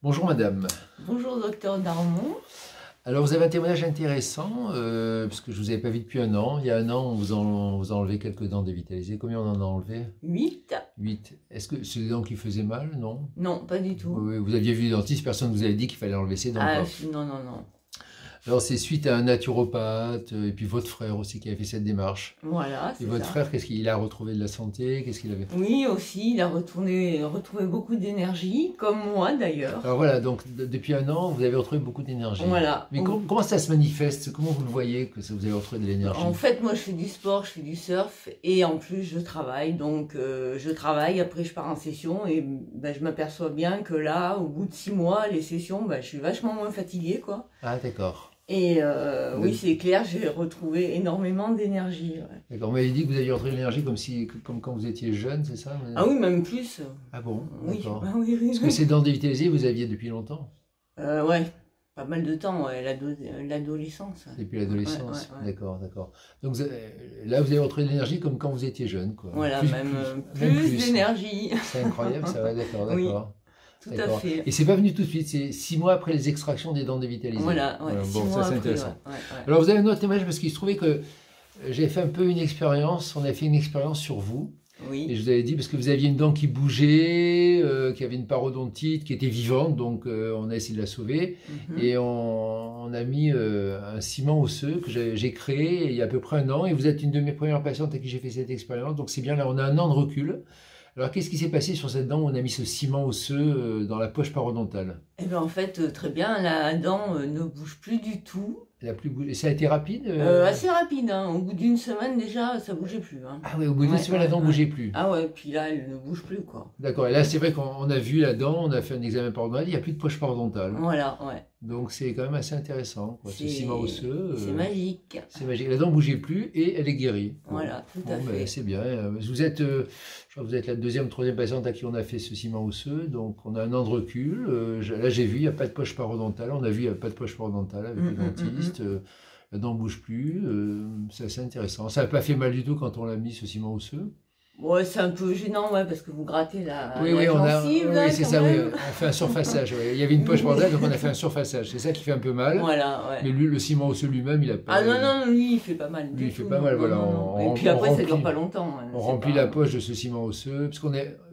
Bonjour madame. Bonjour docteur Darmon. Alors vous avez un témoignage intéressant, parce que je ne vous avais pas vu depuis un an. Il y a un an, on vous a enlevé quelques dents dévitalisées. Combien on en a enlevé? 8. 8. Est-ce que c'est des dents qui faisaient mal, non? Non, pas du tout. Oui, vous aviez vu le dentiste, personne ne vous avait dit qu'il fallait enlever ses dents, Ah, quoi. non, non, non. Alors c'est suite à un naturopathe, et puis votre frère aussi qui avait fait cette démarche. Voilà, Et c'est votre ça. frère, qu'est-ce qu'il a retrouvé de la santé? Qu'est-ce qu'il avait? Oui, aussi, il a retrouvé beaucoup d'énergie, comme moi d'ailleurs. Alors voilà, donc depuis un an, vous avez retrouvé beaucoup d'énergie. Voilà. Mais comment ça se manifeste? Comment vous le voyez que vous avez retrouvé de l'énergie? En fait, moi je fais du sport, je fais du surf et en plus je travaille. Donc je travaille, après je pars en session et ben, je m'aperçois bien que là, au bout de 6 mois, les sessions, ben, je suis vachement moins fatiguée, quoi. Ah d'accord. Et oui, c'est clair, j'ai retrouvé énormément d'énergie. Ouais. D'accord, vous m'avez dit que vous aviez retrouvé l'énergie comme quand vous étiez jeune, c'est ça? Ah oui, même plus. Ah bon, Oui, d'accord. ah oui, oui. Parce que ces dents dévitalisées, vous aviez depuis longtemps? Ouais, pas mal de temps, ouais, l'adolescence. Depuis l'adolescence, Ouais. D'accord, d'accord. Donc là, vous avez retrouvé de l'énergie comme quand vous étiez jeune, quoi. Voilà, même même plus d'énergie. C'est incroyable, ça va, d'accord, Oui, d'accord. tout à fait. Et c'est pas venu tout de suite, c'est 6 mois après les extractions des dents dévitalisées. Voilà, ouais, 6 bon, mois ça c'est après, intéressant. ouais. Alors vous avez un autre témoignage parce qu'il se trouvait que j'avais fait un peu une expérience, on a fait une expérience sur vous. Et Oui, je vous avais dit, parce que vous aviez une dent qui bougeait, qui avait une parodontite, qui était vivante, donc on a essayé de la sauver. Et on a mis un ciment osseux que j'ai créé il y a à peu près un an. Et vous êtes une de mes premières patientes à qui j'ai fait cette expérience. Donc c'est bien, là on a un an de recul. Alors qu'est-ce qui s'est passé sur cette dent où on a mis ce ciment osseux dans la poche parodontale? et bien en fait, très bien, la dent ne bouge plus du tout. Ça a été rapide? Assez rapide, hein. Au bout d'une semaine déjà, ça bougeait plus. Hein. Ah oui, au bout d'une semaine, la dent ne bougeait plus. Ah ouais, puis là, elle ne bouge plus, quoi. D'accord, et là c'est vrai qu'on a vu la dent, on a fait un examen parodontal, il n'y a plus de poche parodontale. Voilà, ouais. Donc c'est quand même assez intéressant, quoi. Ce ciment osseux. C'est magique. C'est magique. La dent ne bougeait plus et elle est guérie. Voilà, tout à fait. C'est bien. Vous êtes, je crois que vous êtes la deuxième ou troisième patiente à qui on a fait ce ciment osseux. Donc on a un an de recul. Là j'ai vu, il n'y a pas de poche parodontale. On a vu, il n'y a pas de poche parodontale avec le dentiste. La dent ne bouge plus. C'est assez intéressant. Ça n'a pas fait mal du tout quand on l'a mis, ce ciment osseux. Ouais, c'est un peu gênant, ouais, parce que vous grattez la Oui, gencive, là, c'est quand ça, même. oui. On fait un surfaçage. Ouais. Il y avait une poche parodontale, donc on a fait un surfaçage. C'est ça qui fait un peu mal. Voilà, ouais. Mais lui, le ciment osseux lui-même, il a pas. Ah non, non, lui, il fait pas mal. Lui, il fait tout, pas mal, non, voilà. non, non. Et puis On après, ça remplit- dure pas longtemps. Hein, On c'est remplit pas- la poche de ce ciment osseux. Parce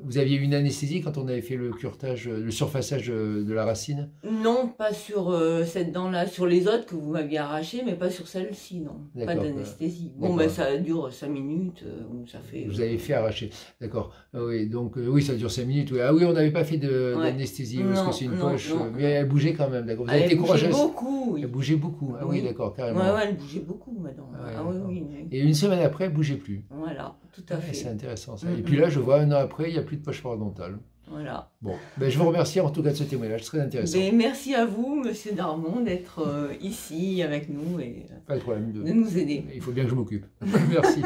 vous aviez une anesthésie quand on avait fait le curetage, le surfaçage de la racine? Non, pas sur cette dent-là, sur les autres que vous m'aviez arrachées, mais pas sur celle-ci, non. Pas D'accord, d'anesthésie. Bon, d'accord. ben ça dure 5 minutes, ou ça fait... Vous avez fait arracher. D'accord. Ah oui, donc oui, ça dure 5 minutes. Oui. Ah oui, on n'avait pas fait d'anesthésie parce que c'est une poche. Mais elle bougeait quand même, d'accord. Vous avez été courageuse. Elle bougeait beaucoup, oui. Elle bougeait beaucoup. Ah oui, Oui. d'accord, carrément. Ouais, elle bougeait beaucoup, ma dent. Ah ouais, Ah oui, d'accord. oui. Et une semaine après, elle bougeait plus. Voilà, tout à C'est fait. intéressant ça. Et puis là, je vois un an après, il n'y a plus de poche parodontale. Voilà. Bon, ben, je vous remercie en tout cas de ce témoignage, c'est très intéressant. Mais merci à vous, Monsieur Darmon, d'être ici avec nous et Pas de problème. de nous aider. Il faut bien que je m'occupe. Merci.